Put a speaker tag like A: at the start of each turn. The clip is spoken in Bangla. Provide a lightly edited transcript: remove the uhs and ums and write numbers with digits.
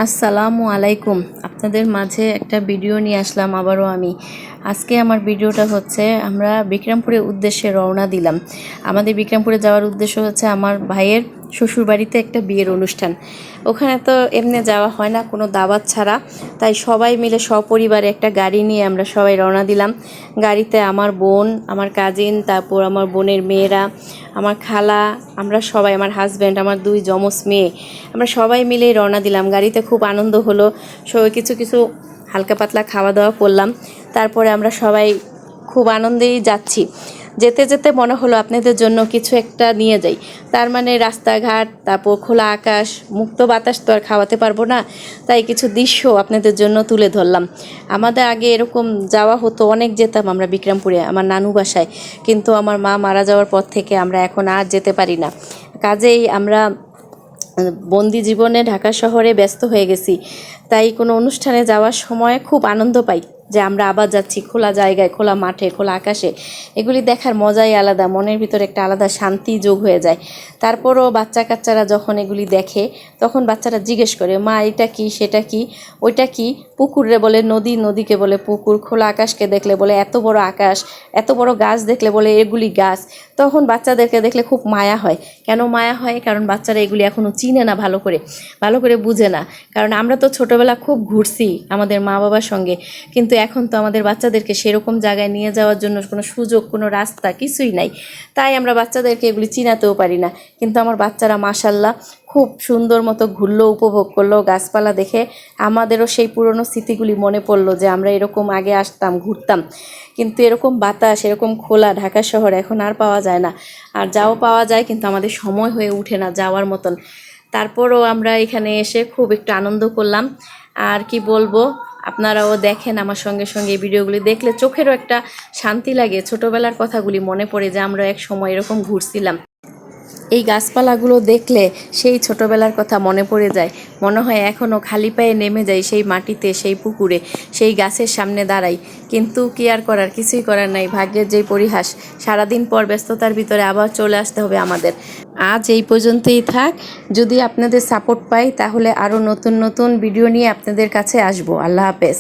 A: আসসালামু আলাইকুম। আপনাদের মাঝে একটা ভিডিও নিয়ে আসলাম আবারও আমি। আজকে আমার ভিডিওটা হচ্ছে আমরা বিক্রমপুরের উদ্দেশ্যে রওনা দিলাম। আমাদের বিক্রমপুরে যাওয়ার উদ্দেশ্য হচ্ছে আমার ভাইয়ের শ্বশুরবাড়িতে একটা বিয়ের অনুষ্ঠান। ওখানে তো এমনি যাওয়া হয় না কোনো দাওয়াত ছাড়া, তাই সবাই মিলে সপরিবারে একটা গাড়ি নিয়ে আমরা সবাই রওনা দিলাম। গাড়িতে আমার বোন, আমার কাজিন, তারপর আমার বোনের মেয়েরা, আমার খালা, আমরা সবাই, আমার হাজব্যান্ড, আমার দুই যমজ মেয়ে, আমরা সবাই মিলেই রওনা দিলাম। গাড়িতে খুব আনন্দ হলো, সবাই কিছু কিছু হালকা পাতলা খাওয়া দাওয়া করলাম। তারপরে আমরা সবাই খুব আনন্দেই যাচ্ছি। যেতে যেতে মনে হলো আপনাদের জন্য কিছু একটা নিয়ে যাই। তার মানে রাস্তাঘাট, তারপর খোলা আকাশ, মুক্ত বাতাস তো আর খাওয়াতে পারবো না, তাই কিছু দৃশ্য আপনাদের জন্য তুলে ধরলাম। আমাদের আগে এরকম যাওয়া হতো, অনেক যেতাম আমরা বিক্রমপুরে আমার নানু বাসায়, কিন্তু আমার মা মারা যাওয়ার পর থেকে আমরা এখন আর যেতে পারি না। কাজেই আমরা বন্দি জীবনে ঢাকা শহরে ব্যস্ত হয়ে গেছি, তাই কোনো অনুষ্ঠানে যাওয়ার সময় খুব আনন্দ পাই যে আমরা আবার যাচ্ছি খোলা জায়গায়, খোলা মাঠে, খোলা আকাশে। এগুলি দেখার মজাই আলাদা, মনের ভিতরে একটা আলাদা শান্তি যোগ হয়ে যায়। তারপরও বাচ্চা কাচ্চারা যখন এগুলি দেখে তখন বাচ্চারা জিজ্ঞেস করে, মা এটা কি, সেটা কি, ওইটা কি? পুকুরে বলে নদী, নদীকে বলে পুকুর, খোলা আকাশকে দেখলে বলে এত বড় আকাশ, এত বড় গাছ দেখলে বলে এগুলি গাছ। তখন বাচ্চাদেরকে দেখলে খুব মায়া হয়। কেন মায়া হয়? কারণ বাচ্চারা এগুলি এখনও চিনে না, ভালো করে বুঝে না। কারণ আমরা তো ছোটোবেলা খুব ঘুরছি আমাদের মা বাবার সঙ্গে, কিন্তু এখন তো আমাদের বাচ্চাদেরকে সেরকম জায়গায় নিয়ে যাওয়ার জন্য কোনো সুযোগ, কোনো রাস্তা কিছুই নাই। তাই আমরা বাচ্চাদেরকে এগুলি চিনাতেও পারি না। কিন্তু আমার বাচ্চারা মাশাল্লাহ খুব সুন্দর মতো ঘুরলো, উপভোগ করলো। গাছপালা দেখে আমাদেরও সেই পুরনো স্মৃতিগুলি মনে পড়লো যে আমরা এরকম আগে আসতাম, ঘুরতাম। কিন্তু এরকম বাতাস, এরকম খোলা ঢাকা শহর এখন আর পাওয়া যায় না। আর যাও পাওয়া যায়, কিন্তু আমাদের সময় হয়ে ওঠে না যাওয়ার মতন। তারপরও আমরা এখানে এসে খুব একটু আনন্দ করলাম। আর কি বলবো, আপনারাও দেখেন আমার সঙ্গে সঙ্গে এই ভিডিওগুলি দেখলে চোখেরও একটা শান্তি লাগে। ছোটোবেলার কথাগুলি মনে পড়ে যে আমরা এক সময় এরকম ঘুরছিলাম। এই গাছপালাগুলো দেখলে সেই ছোটোবেলার কথা মনে পড়ে যায়। মনে হয় এখনও খালি পায়ে নেমে যাই সেই মাটিতে, সেই পুকুরে, সেই গাছের সামনে দাঁড়াই। কিন্তু কি আর করার, কিছুই করার নাই, ভাগ্যের যেই পরিহাস। সারাদিন পর ব্যস্ততার ভিতরে আবার চলে আসতে হবে আমাদের। আজ এই পর্যন্তই থাক। যদি আপনাদের সাপোর্ট পাই তাহলে আরও নতুন নতুন ভিডিও নিয়ে আপনাদের কাছে আসবো। আল্লাহ হাফেজ।